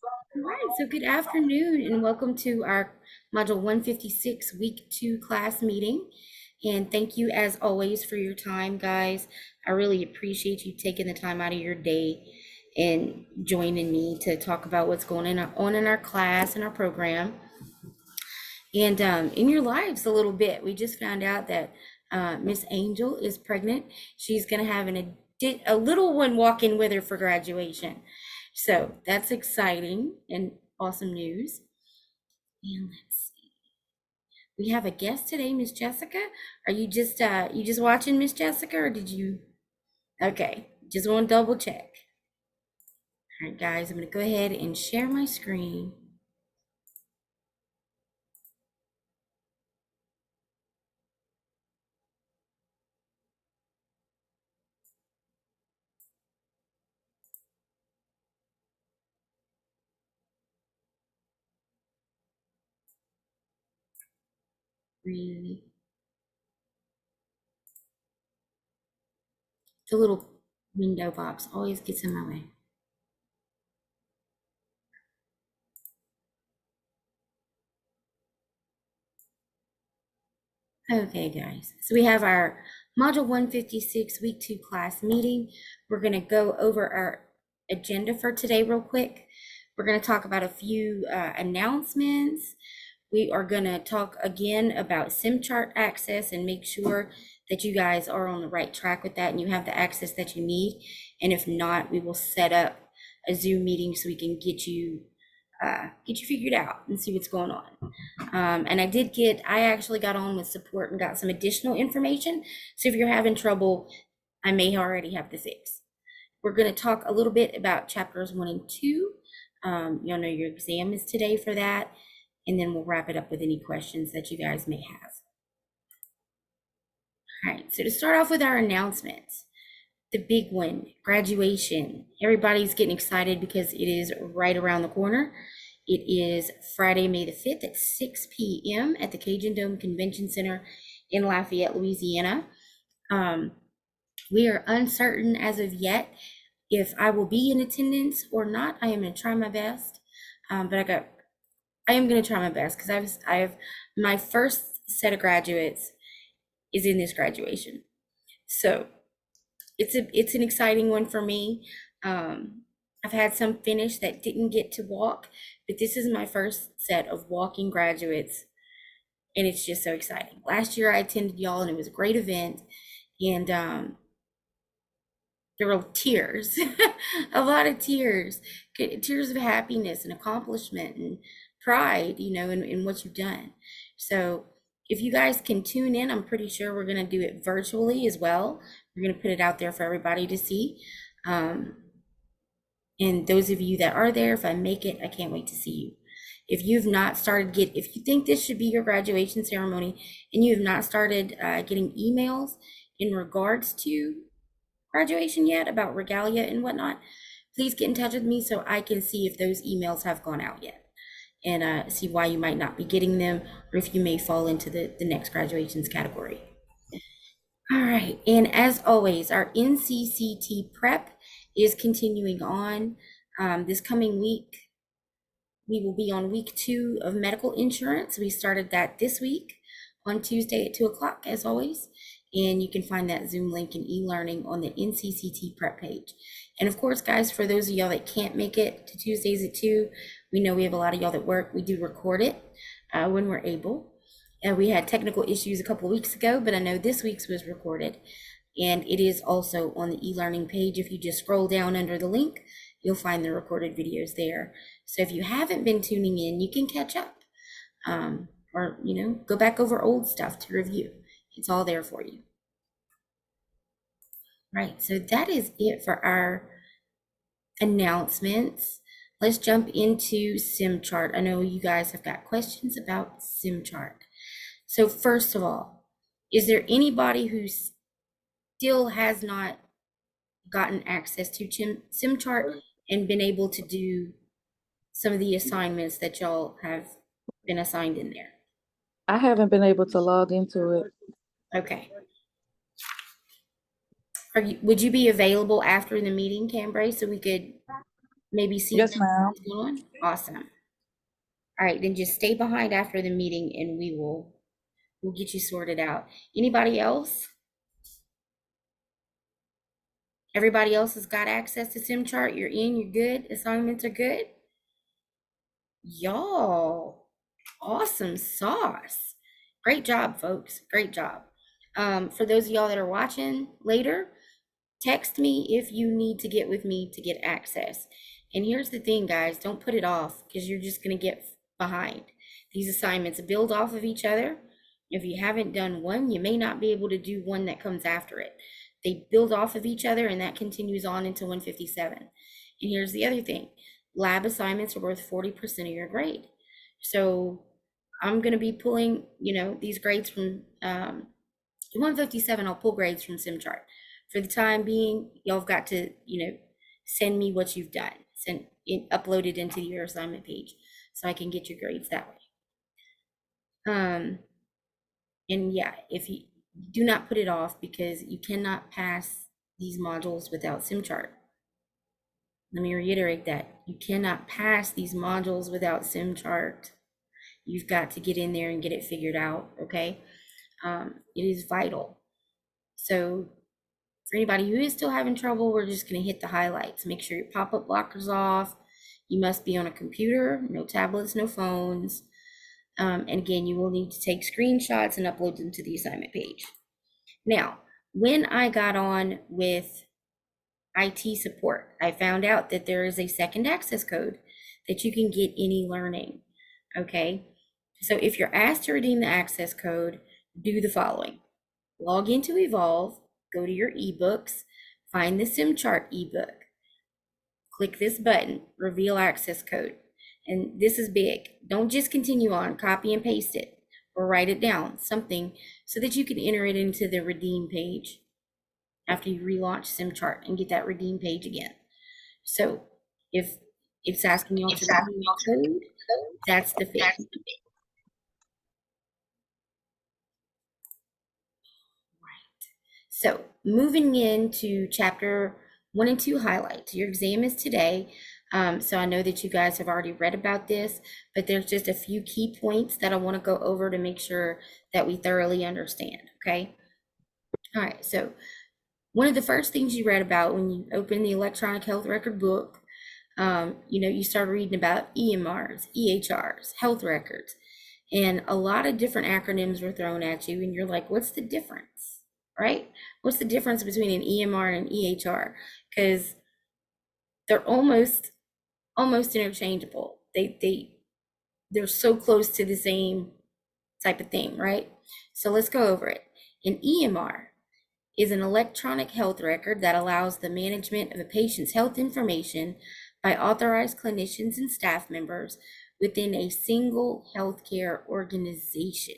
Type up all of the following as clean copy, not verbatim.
All right, so good afternoon and welcome to our Module 156 Week 2 class meeting. And thank you as always for your time, guys. I really appreciate you taking the time out of your day and joining me to talk about what's going on in our class and our program and in your lives a little bit. We just found out that Miss Angel is pregnant. She's going to have a little one walk in with her for graduation. So that's exciting and awesome news. And let's see. We have a guest today, Miss Jessica. Are you just watching, Miss Jessica, or did you? Okay, just want to double check. All right, guys, I'm going to go ahead and share my screen. The little window box always gets in my way. Okay, guys, so we have our Module 156 Week 2 class meeting. We're going to go over our agenda for today real quick. We're going to talk about a few announcements. We are going to talk again about SimChart access and make sure that you guys are on the right track with that and you have the access that you need. And if not, we will set up a Zoom meeting so we can get you figured out and see what's going on. And I actually got on with support and got some additional information. So if you're having trouble, I may already have the fix. We're going to talk a little bit about chapters 1 and 2. You'll know your exam is today for that. And then we'll wrap it up with any questions that you guys may have. All right, so to start off with our announcements, the big one, graduation. Everybody's getting excited because it is right around the corner. It is Friday, May the 5th at 6 p.m. at the Cajun Dome Convention Center in Lafayette, Louisiana. We are uncertain as of yet if I will be in attendance or not. I am going to try my best, but I am going to try my best because I have my first set of graduates is in this graduation, so it's an exciting one for me. I've had some finish that didn't get to walk, but this is my first set of walking graduates, and it's just so exciting. Last year I attended y'all, and it was a great event, and there were tears, a lot of tears, tears of happiness and accomplishment and pride, in what you've done. So if you guys can tune in, I'm pretty sure we're going to do it virtually as well. We're going to put it out there for everybody to see. And those of you that are there, if I make it, I can't wait to see you. If you've not started if you think this should be your graduation ceremony and you have not started getting emails in regards to graduation yet about regalia and whatnot, please get in touch with me so I can see if those emails have gone out yet and see why you might not be getting them or if you may fall into the next graduations category. All right, and as always, our NCCT prep is continuing on. This coming week, we will be on week 2 of medical insurance. We started that this week on Tuesday at 2 o'clock, as always. And you can find that Zoom link and e-learning on the NCCT prep page. And of course, guys, for those of y'all that can't make it to Tuesdays at 2, we know we have a lot of y'all that work. We do record it when we're able. We had technical issues a couple weeks ago, but I know this week's was recorded. And it is also on the e-learning page. If you just scroll down under the link, you'll find the recorded videos there. So if you haven't been tuning in, you can catch up or, go back over old stuff to review. It's all there for you. Right, so that is it for our announcements. Let's jump into SimChart. I know you guys have got questions about SimChart. So first of all, is there anybody who still has not gotten access to SimChart and been able to do some of the assignments that y'all have been assigned in there? I haven't been able to log into it. Okay. Would you be available after the meeting, Cambray, so we could maybe see Yes, ma'am. what's going on? Awesome. All right, then just stay behind after the meeting and we'll get you sorted out. Anybody else? Everybody else has got access to SimChart. You're in, you're good. Assignments are good. Y'all, awesome sauce. Great job, folks. Great job. For those of y'all that are watching later, text me if you need to get with me to get access. And here's the thing, guys, don't put it off because you're just going to get behind. These assignments build off of each other. If you haven't done one, you may not be able to do one that comes after it. They build off of each other and that continues on into 157. And here's the other thing. Lab assignments are worth 40% of your grade. So I'm going to be pulling, these grades from 157. I'll pull grades from SimChart. For the time being, y'all have got to, send me what you've done, upload it into your assignment page so I can get your grades that way. And yeah, if you do not put it off because you cannot pass these modules without SimChart. Let me reiterate that. You cannot pass these modules without SimChart. You've got to get in there and get it figured out, okay? It is vital. So for anybody who is still having trouble, we're just going to hit the highlights. Make sure your pop-up blocker's off. You must be on a computer, no tablets, no phones. And again, you will need to take screenshots and upload them to the assignment page. Now, when I got on with IT support, I found out that there is a second access code that you can get any learning, okay? So if you're asked to redeem the access code, do the following. Log into Evolve, go to your ebooks, find the SimChart ebook, click this button, reveal access code. And this is big. Don't just continue on, copy and paste it or write it down, something so that you can enter it into the redeem page after you relaunch SimChart and get that redeem page again. So if it's asking you to redeem code, that's the fix. So moving into chapter 1 and 2 highlights, your exam is today. So I know that you guys have already read about this, but there's just a few key points that I want to go over to make sure that we thoroughly understand, okay? All right, so one of the first things you read about when you open the electronic health record book, you start reading about EMRs, EHRs, health records, and a lot of different acronyms were thrown at you, and you're like, what's the difference, right? What's the difference between an EMR and an EHR? Because they're almost interchangeable. They're so close to the same type of thing, right? So let's go over it. An EMR is an electronic health record that allows the management of a patient's health information by authorized clinicians and staff members within a single healthcare organization.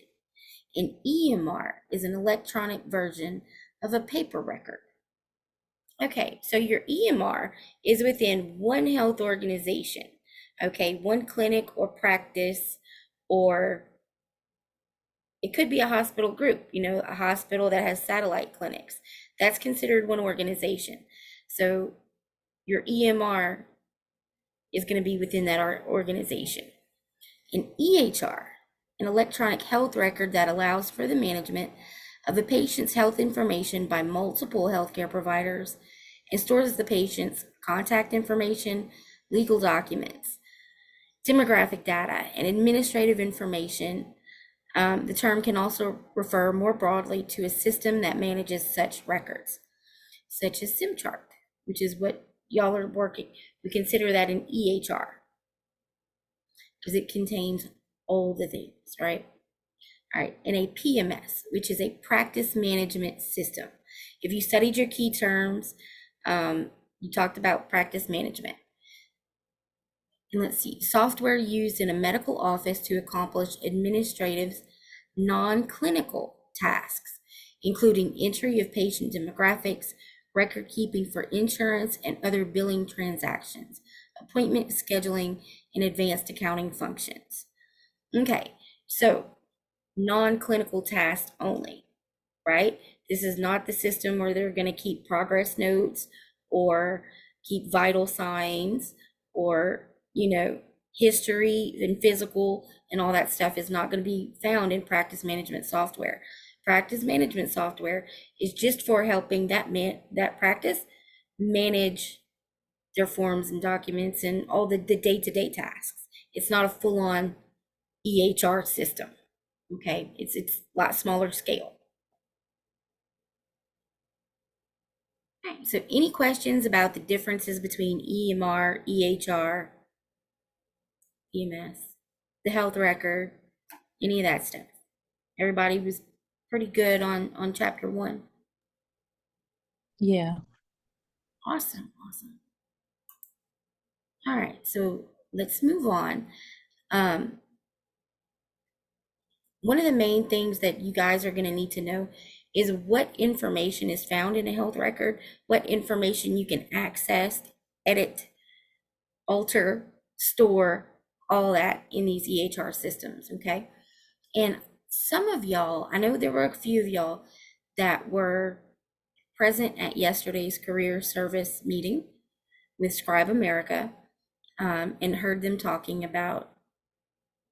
An EMR is an electronic version of a paper record. Okay, so your EMR is within one health organization, okay, one clinic or practice, or it could be a hospital group, a hospital that has satellite clinics. That's considered one organization. So your EMR is going to be within that organization. An EHR, an electronic health record that allows for the management of a patient's health information by multiple healthcare providers and stores the patient's contact information, legal documents, demographic data, and administrative information. The term can also refer more broadly to a system that manages such records, such as SimChart, which is what y'all are working. We consider that an EHR because it contains all the things, right? All right, and a PMS, which is a practice management system. If you studied your key terms, you talked about practice management. And let's see, software used in a medical office to accomplish administrative non-clinical tasks, including entry of patient demographics, record keeping for insurance and other billing transactions, appointment scheduling, and advanced accounting functions. Okay, so non-clinical tasks only, right? This is not the system where they're going to keep progress notes or keep vital signs or, history and physical and all that stuff is not going to be found in practice management software. Practice management software is just for helping that practice manage their forms and documents and all the day-to-day tasks. It's not a full-on EHR system. Okay, it's a lot smaller scale. Okay, so any questions about the differences between EMR, EHR, EMS, the health record, any of that stuff? Everybody was pretty good on chapter 1. Yeah. Awesome. All right, so let's move on. One of the main things that you guys are going to need to know is what information is found in a health record, what information you can access, edit, alter, store, all that in these EHR systems, okay? And some of y'all, I know there were a few of y'all that were present at yesterday's career service meeting with Scribe America, and heard them talking about,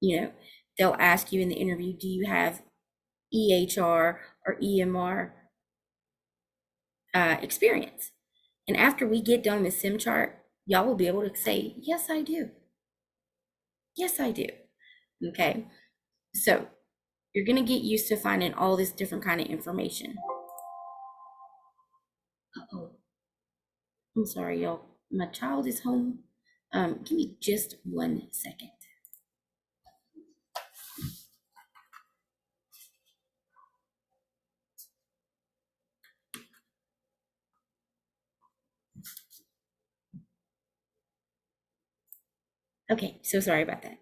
they'll ask you in the interview, do you have EHR or EMR experience? And after we get done with SimChart, y'all will be able to say, yes, I do. Yes, I do. Okay. So you're going to get used to finding all this different kind of information. Uh-oh. I'm sorry, y'all. My child is home. Give me just 1 second. Okay, so sorry about that.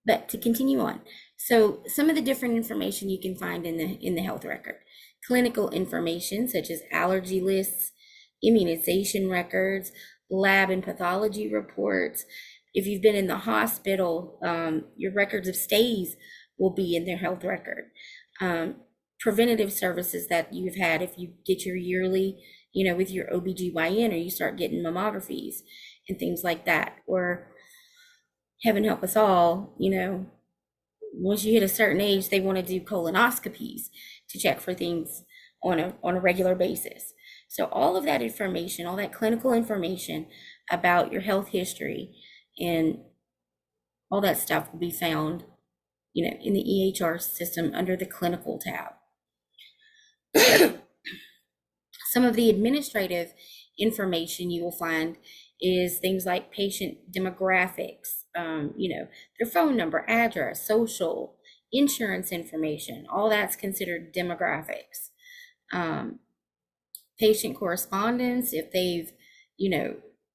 But to continue on, so some of the different information you can find in the health record: clinical information such as allergy lists, immunization records, lab and pathology reports. If you've been in the hospital, your records of stays will be in their health record. Preventative services that you've had, if you get your yearly, with your OBGYN, or you start getting mammographies and things like that, or heaven help us all, once you hit a certain age, they want to do colonoscopies to check for things on a regular basis. So all of that information, all that clinical information about your health history and all that stuff will be found, in the EHR system under the clinical tab. Some of the administrative information you will find is things like patient demographics, their phone number, address, social, insurance information, all that's considered demographics. Patient correspondence, if they've,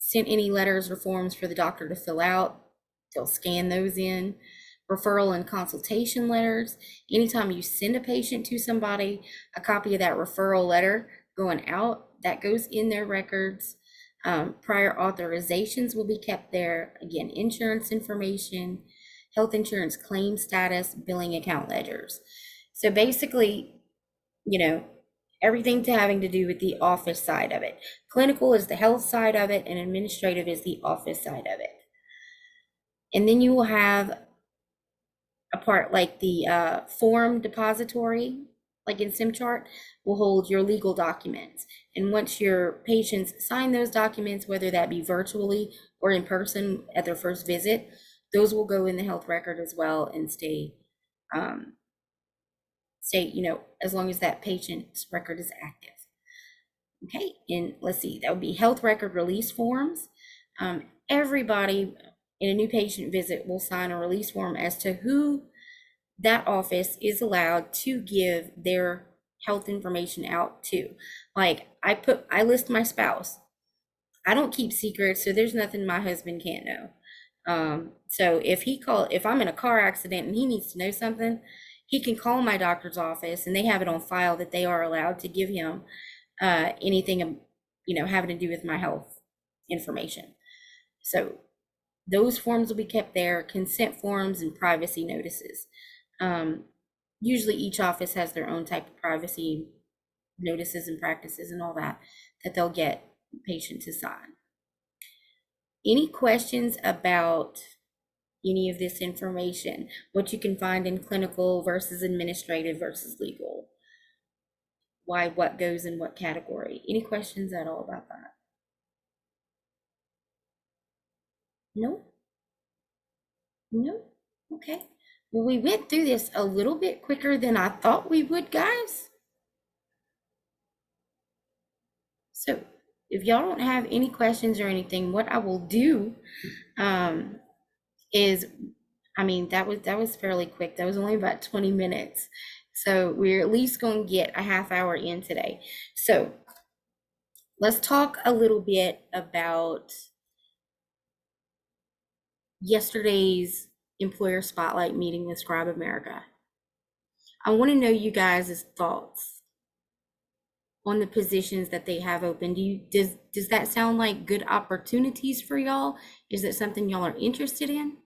sent any letters or forms for the doctor to fill out, they'll scan those in. Referral and consultation letters. Anytime you send a patient to somebody, a copy of that referral letter going out, that goes in their records. Prior authorizations will be kept there. Again, insurance information, health insurance claim status, billing account ledgers. So basically, everything having to do with the office side of it. Clinical is the health side of it, and administrative is the office side of it. And then you will have a part like the form depository, like in SimChart, will hold your legal documents. And once your patients sign those documents, whether that be virtually or in person at their first visit, those will go in the health record as well and stay, as long as that patient's record is active. Okay, and let's see, that would be health record release forms. Everybody in a new patient visit will sign a release form as to who that office is allowed to give their health information out to. Like I list my spouse. I don't keep secrets, so there's nothing my husband can't know. So if I'm in a car accident and he needs to know something, he can call my doctor's office and they have it on file that they are allowed to give him anything, having to do with my health information. So those forms will be kept there, consent forms and privacy notices. Usually each office has their own type of privacy notices and practices and all that they'll get the patient to sign. Any questions about any of this information? What you can find in clinical versus administrative versus legal? Why what goes in what category? Any questions at all about that? No? No? Okay. Well, we went through this a little bit quicker than I thought we would, guys. So if y'all don't have any questions or anything, what I will do is, I mean, that was fairly quick. That was only about 20 minutes. So we're at least going to get a half hour in today. So let's talk a little bit about yesterday's employer spotlight meeting with Scribe America. I want to know you guys' thoughts on the positions that they have open. Does that sound like good opportunities for y'all? Is it something y'all are interested in?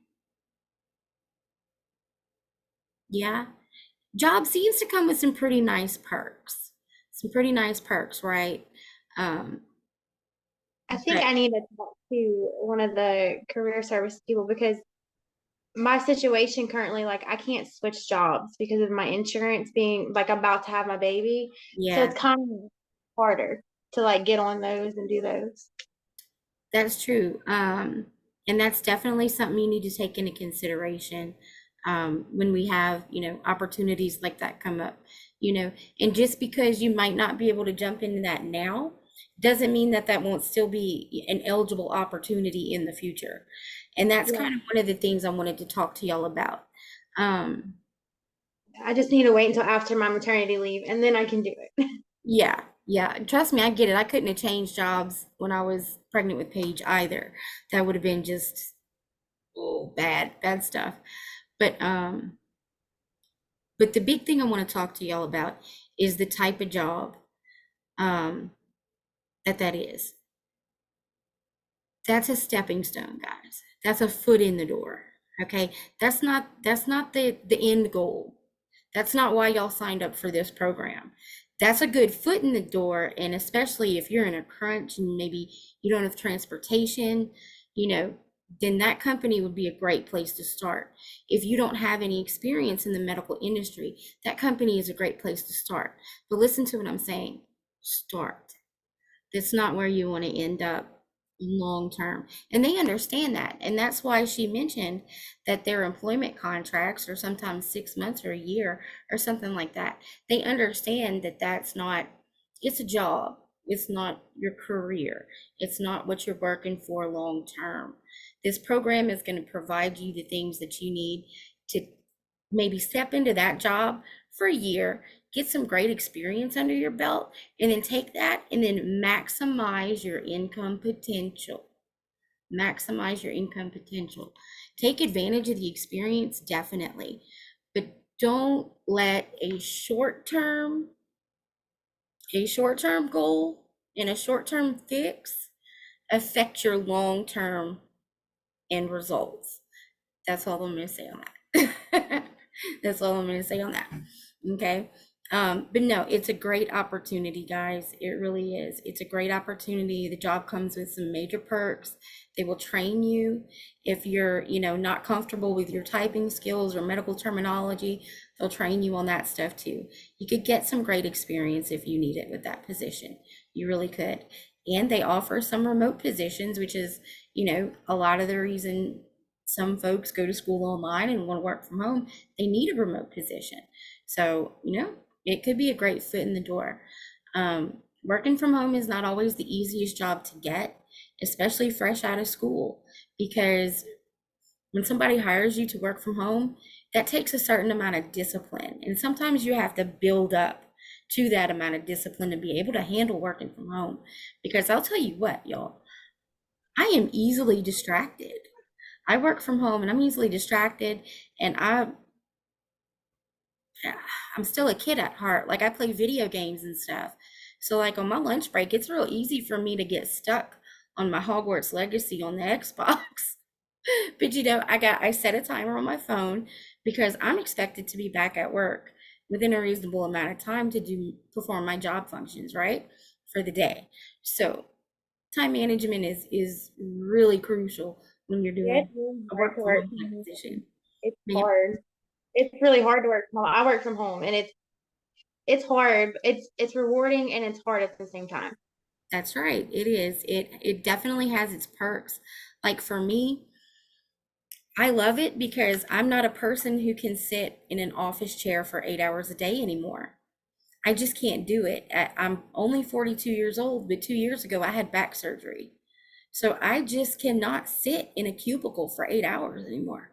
Yeah. Job seems to come with some pretty nice perks. Some pretty nice perks, right? Um, I think but I need to talk to one of the career service people because my situation currently, like I can't switch jobs because of my insurance being like about to have my baby. So yeah, it's kind of harder to like get on those and do those. that's true. And that's definitely something you need to take into consideration when we have, opportunities like that come up, and just because you might not be able to jump into that now, doesn't mean that that won't still be an eligible opportunity in the future. And that's Yeah. kind of one of the things I wanted to talk to y'all about. Um, I just need to wait until after my maternity leave and then I can do it. Yeah, yeah. Trust me, I get it. I couldn't have changed jobs when I was pregnant with Paige either. That would have been just bad stuff. But um, but the big thing I want to talk to y'all about is the type of job um that is. That's a stepping stone, guys. That's a foot in the door. Okay. That's not the end goal. That's not why y'all signed up for this program. That's a good foot in the door. And especially if you're in a crunch and maybe you don't have transportation, you know, then that company would be a great place to start. If you don't have any experience in the medical industry, that company is a great place to start. But listen to what I'm saying. Start. That's not where you want to end up long term. And they understand that. And that's why she mentioned that their employment contracts are sometimes 6 months or a year or something like that. They understand that that's not, it's a job. It's not your career. It's not what you're working for long term. This program is going to provide you the things that you need to maybe step into that job for a year, get some great experience under your belt, and then take that and then maximize your income potential. Maximize your income potential. Take advantage of the experience, definitely, but don't let a short-term goal and a short-term fix affect your long-term end results. That's all I'm going to say on that. That's all I'm going to say on that. Okay. But no, it's a great opportunity, guys. It really is. It's a great opportunity. The job comes with some major perks. They will train you if you're, not comfortable with your typing skills or medical terminology. They'll train you on that stuff too. You could get some great experience if you need it with that position. You really could. And they offer some remote positions, which is, a lot of the reason some folks go to school online and want to work from home. They need a remote position. So, it could be a great foot in the door. Working from home is not always the easiest job to get, especially fresh out of school, because when somebody hires you to work from home, that takes a certain amount of discipline. And sometimes you have to build up to that amount of discipline to be able to handle working from home. Because I'll tell you what, y'all, I am easily distracted. I work from home and I'm easily distracted, and I'm still a kid at heart. Like I play video games and stuff. So like on my lunch break, it's real easy for me to get stuck on my Hogwarts Legacy on the Xbox. But I set a timer on my phone because I'm expected to be back at work within a reasonable amount of time to perform my job functions, right? For the day. So Time management is really crucial when you're Yeah, it's doing really a hard work to from work home from type home. position. It's Ma'am, hard. It's really hard to work from home. I work from home, and it's hard. It's rewarding and it's hard at the same time. that's right. It is. It definitely has its perks. Like for me, I love it because I'm not a person who can sit in an office chair for 8 hours a day anymore. I just can't do it. I'm only 42 years old, but 2 years ago I had back surgery. So I just cannot sit in a cubicle for 8 hours anymore.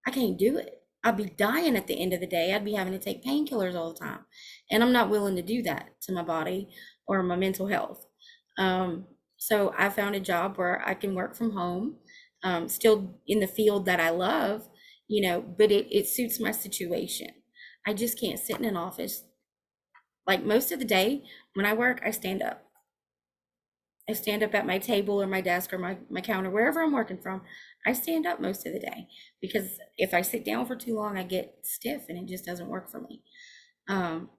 I can't do it. I'd be dying at the end of the day. I'd be having to take painkillers all the time. And I'm not willing to do that to my body or my mental health. So I found a job where I can work from home, still in the field that I love, but it suits my situation. I just can't sit in an office. Like most of the day when I work, I stand up. I stand up at my table or my desk or my counter, wherever I'm working from. I stand up most of the day because if I sit down for too long, I get stiff and it just doesn't work for me. Um,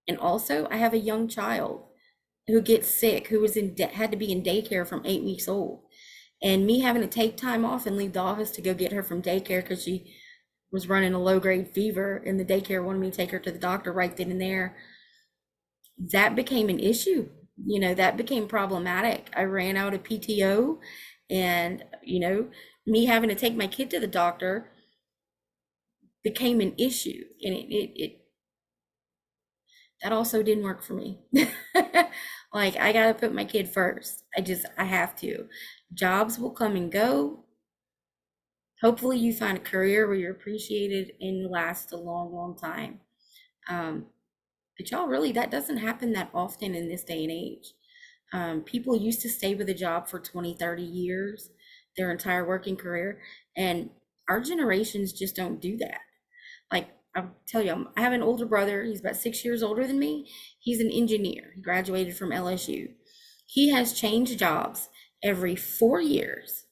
and also, I have a young child who gets sick, who was had to be in daycare from 8 weeks old. And me having to take time off and leave the office to go get her from daycare because she was running a low grade fever, and the daycare wanted me to take her to the doctor right then and there. That became an issue. That became problematic. I ran out of PTO, and me having to take my kid to the doctor became an issue, and it that also didn't work for me. Like, I got to put my kid first. I have to. Jobs will come and go. Hopefully you find a career where you're appreciated and last a long, long time. But y'all, really, that doesn't happen that often in this day and age. People used to stay with a job for 20, 30 years, their entire working career. And our generations just don't do that. Like, I'll tell you, I have an older brother. He's about 6 years older than me. He's an engineer. He graduated from LSU. He has changed jobs every 4 years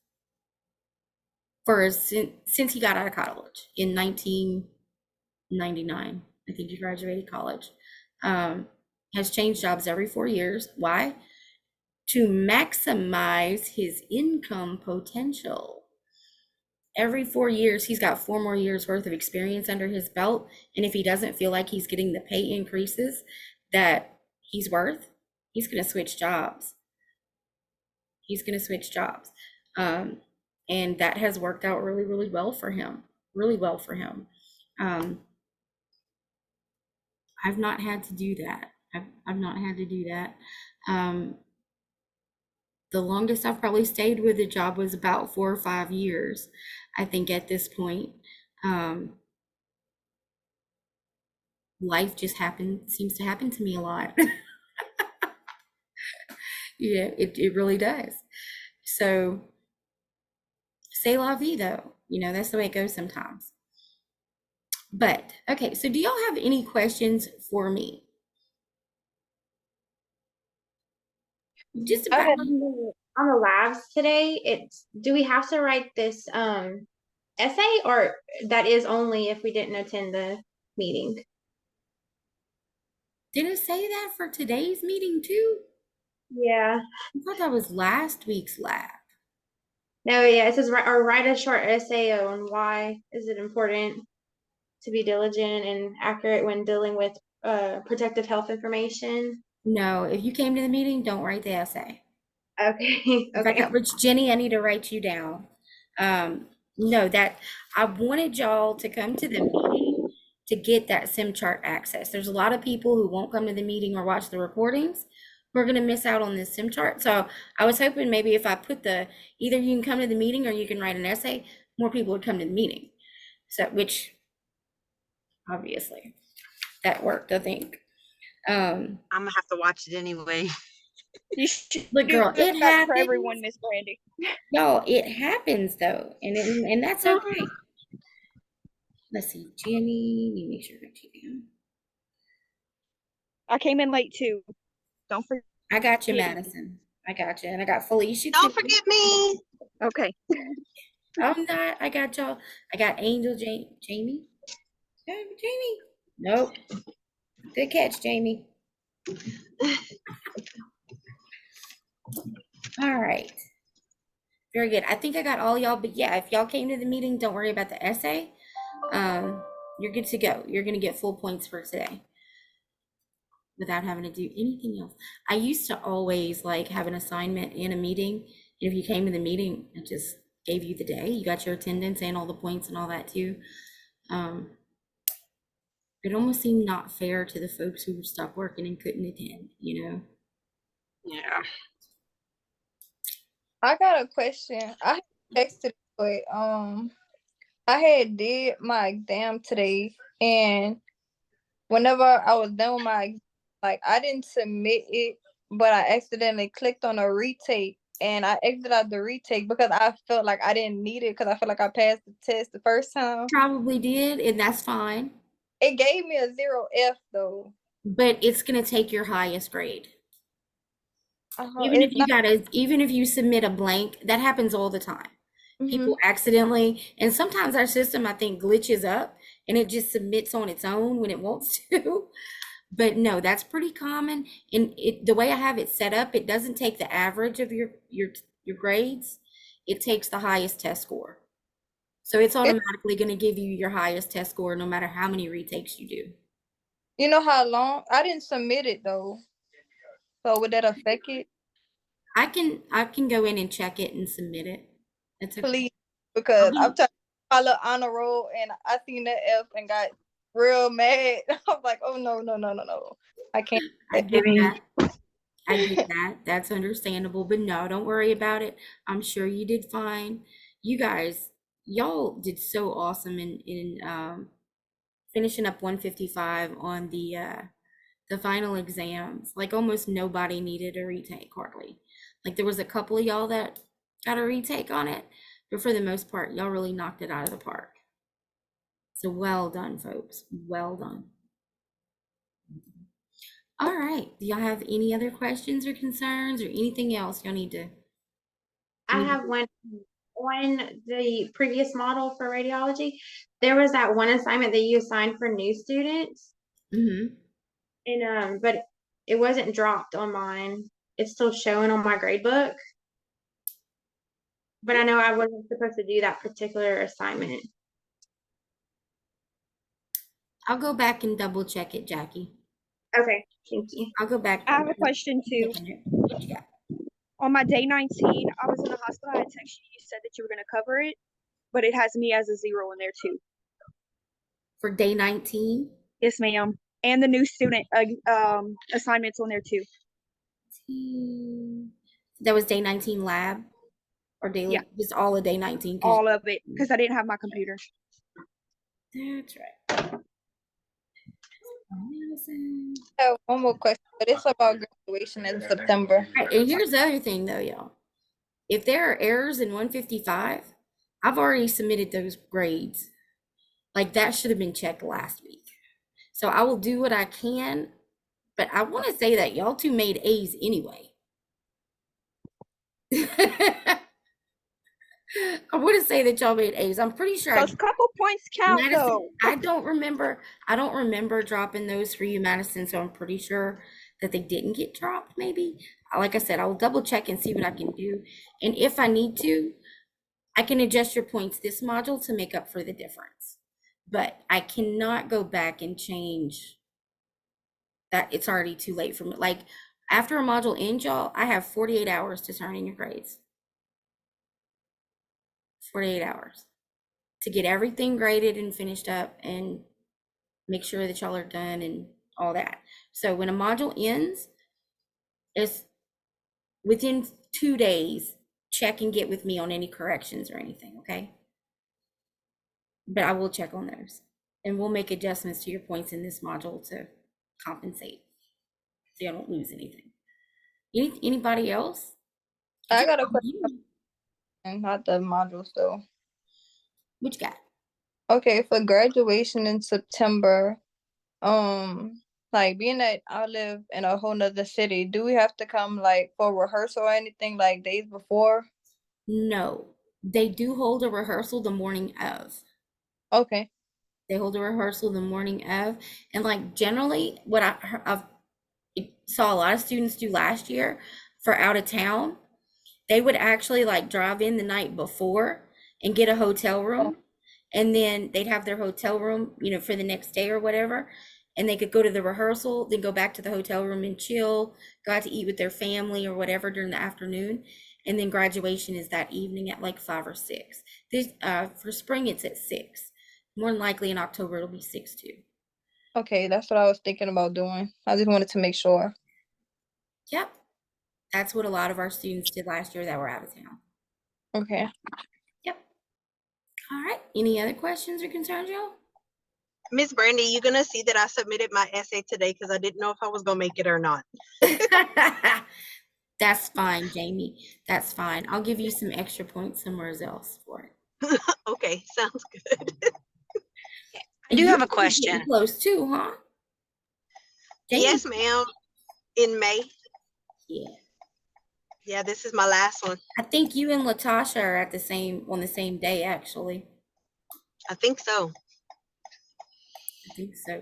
since he got out of college in 1999. I think he graduated college. Has changed jobs every 4 years. Why? To maximize his income potential. Every 4 years, he's got 4 more years worth of experience under his belt. And if he doesn't feel like he's getting the pay increases that he's worth, he's going to switch jobs. He's going to switch jobs. And that has worked out really, really well for him. Really well for him. I've not had to do that. I've not had to do that. The longest I've probably stayed with a job was about 4 or 5 years, I think, at this point. Life just seems to happen to me a lot. Yeah, it really does. So, c'est la vie, though. That's the way it goes sometimes. But, okay, so do y'all have any questions for me? Just Okay, about, on the labs today, do we have to write this essay, or that is only if we didn't attend the meeting? did it say that for today's meeting too? Yeah. I thought that was last week's lab. No, yeah, it says write a short essay on why is it important to be diligent and accurate when dealing with protective health information. No, if you came to the meeting, don't write the essay. Okay, In fact, okay. which Jenny, I need to write you down. No, that I wanted y'all to come to the meeting to get that SIM chart access. There's a lot of people who won't come to the meeting or watch the recordings who are going to miss out on this SIM chart. So I was hoping maybe if I put either you can come to the meeting or you can write an essay, more people would come to the meeting. So, which obviously that worked, I think. I'm gonna have to watch it anyway. You should Look, do girl, it that for happens. everyone, Miss Brandy. No, it happens though, and that's okay. Let's see, Jenny, let me make sure I got you down. I came in late too. Don't forget. I got you, Madison. I got you, and I got Felicia Don't too. forget me. Okay. I'm not. I got y'all. I got Angel, Jamie. Jamie. Nope. Good catch, Jamie. All right. Very good. I think I got all y'all, but yeah, if y'all came to the meeting, don't worry about the essay. You're good to go. You're gonna get full points for today without having to do anything else. I used to always like have an assignment in a meeting. If you came to the meeting, I just gave you the day. You got your attendance and all the points and all that too. It almost seemed not fair to the folks who stopped working and couldn't attend, you know? Yeah. I got a question. I texted, but I had did my exam today, and whenever I was done with my like I didn't submit it, but I accidentally clicked on a retake, and I exited out the retake because I felt like I didn't need it because I felt like I passed the test the first time. Probably did, and that's fine. It gave me a 0F though. But it's gonna take your highest grade. Even if It's you not. even if you submit a blank, that happens all the time. People accidentally, and sometimes our system, I think, glitches up and it just submits on its own when it wants to. But no, that's pretty common. And the way I have it set up, it doesn't take the average of your grades. It takes the highest test score. So it's automatically going to give you your highest test score no matter how many retakes you do. You know how long? I didn't submit it though. So would that affect it? I can go in and check it and submit it. It's okay. Please, because I'm trying to follow honor roll, and I seen that F and got real mad. I'm like, oh no, no, no, no, no. I can't. I get that. I get that. That's understandable, but no, don't worry about it. I'm sure you did fine. You guys, y'all did so awesome in finishing up 155 on the final exams. Like almost nobody needed a retake hardly. Like there was a couple of y'all that got a retake on it, but for the most part, y'all really knocked it out of the park. So well done, folks. Well done. All right. Do y'all have any other questions or concerns or anything else y'all need to? I have one on the previous model for radiology. There was that one assignment that you assigned for new students, Mm-hmm. and but it wasn't dropped on mine. It's still showing on my grade book. But I know I wasn't supposed to do that particular assignment. I'll go back and double check it, Jackie. Okay, thank you. I'll go back. I have a question too. What you got? On my day 19, I was in the hospital. I had texted you. You said that you were going to cover it, but it has me as a 0 in there too. For day 19? Yes, ma'am. And the new student assignments on there too. That was day 19 lab or daily? Yeah. Just all of day 19? All of it, because I didn't have my computer. That's right. I have one more question, but it's about graduation in September. Right, and here's the other thing though, y'all. If there are errors in 155, I've already submitted those grades. Like that should have been checked last week. So I will do what I can, but I want to say that y'all two made A's anyway. I want to say that y'all made A's. I'm pretty sure. Those couple points count Madison, though. I don't remember dropping those for you, Madison. So I'm pretty sure that they didn't get dropped. Maybe, like I said, I will double check and see what I can do. And if I need to, I can adjust your points this module to make up for the difference. But I cannot go back and change that. It's already too late for me. Like after a module ends, y'all, I have 48 hours to turn in your grades. 48 hours to get everything graded and finished up and make sure that y'all are done and all that. So when a module ends, it's within 2 days, check and get with me on any corrections or anything, okay? But I will check on those and we'll make adjustments to your points in this module to compensate so you don't lose anything. Anybody else? I got a question, not the modules though. What you got? Okay, for graduation in September, like being that I live in a whole nother city, do we have to come like for rehearsal or anything like days before? No, they do hold a rehearsal the morning of. Okay. They hold a rehearsal the morning of, and like generally what I saw a lot of students do last year, for out of town, they would actually like drive in the night before and get a hotel room. And then they'd have their hotel room, you know, for the next day or whatever. And they could go to the rehearsal, then go back to the hotel room and chill, go out to eat with their family or whatever during the afternoon. And then graduation is that evening at like 5 or 6. This for spring it's at 6. More than likely in October it'll be 6 too. Okay, that's what I was thinking about doing. I just wanted to make sure. Yep. That's what a lot of our students did last year that were out of town. Okay. Yep. All right. Any other questions or concerns, y'all? Miss Brandy, you're gonna see that I submitted my essay today because I didn't know if I was gonna make it or not. That's fine, Jamie. That's fine. I'll give you some extra points somewhere else for it. Okay, sounds good. I do have a You're getting question. close too, huh? Jamie? Yes, ma'am. In May. Yeah. Yeah, this is my last one. I think you and Latasha are at on the same day, actually. I think so. I think so.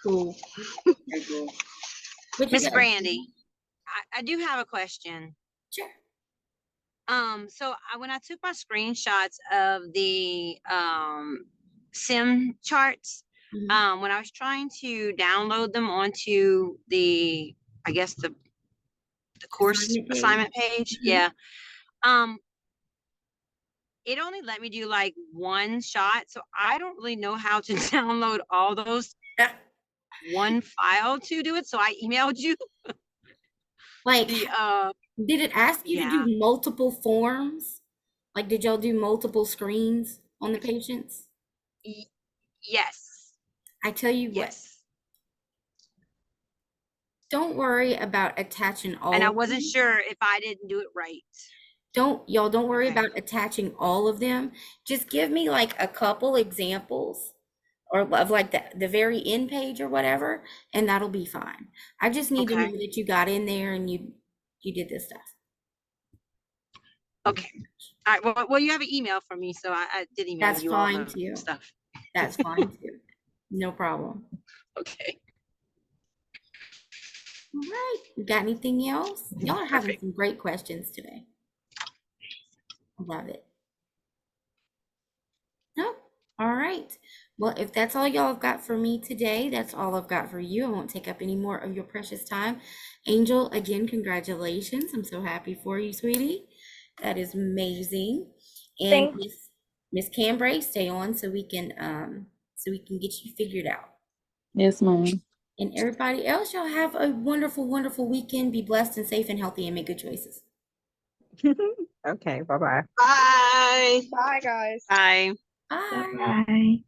Cool. Very cool. What you Miss got? Brandy, I do have a question. Sure. So when I took my screenshots of the sim charts, Mhm. when I was trying to download them onto the, I guess the course Assignment page. assignment page, Mhm. yeah. It only let me do like one shot, so I don't really know how to download all those one file to do it. So I emailed you Like, the did it ask you to yeah. do multiple forms? Like, did y'all do multiple screens on the patients? Yes. I tell you what, Yes. don't worry about attaching all And I of wasn't them. sure if I didn't do it right. Don't worry Okay. about attaching all of them. Just give me like a couple examples or of like the very end page or whatever, and that'll be fine. I just need to know Okay. that you got in there and you did this stuff. Okay. All right. Well, you have an email from me, so I did email That's you all fine the too. stuff. That's fine too. No problem. Okay. All right. You got anything else? Y'all are having Perfect. some great questions today. I love it. No? All right. Well, if that's all y'all have got for me today, that's all I've got for you. I won't take up any more of your precious time. Angel, again, congratulations. I'm so happy for you, sweetie. That is amazing. And Thank Miss Cambray, stay on so we can get you figured out. Yes, ma'am. And everybody else, y'all have a wonderful, wonderful weekend. Be blessed and safe and healthy and make good choices. Okay, bye-bye. Bye. Bye, guys. Bye. Bye. Bye.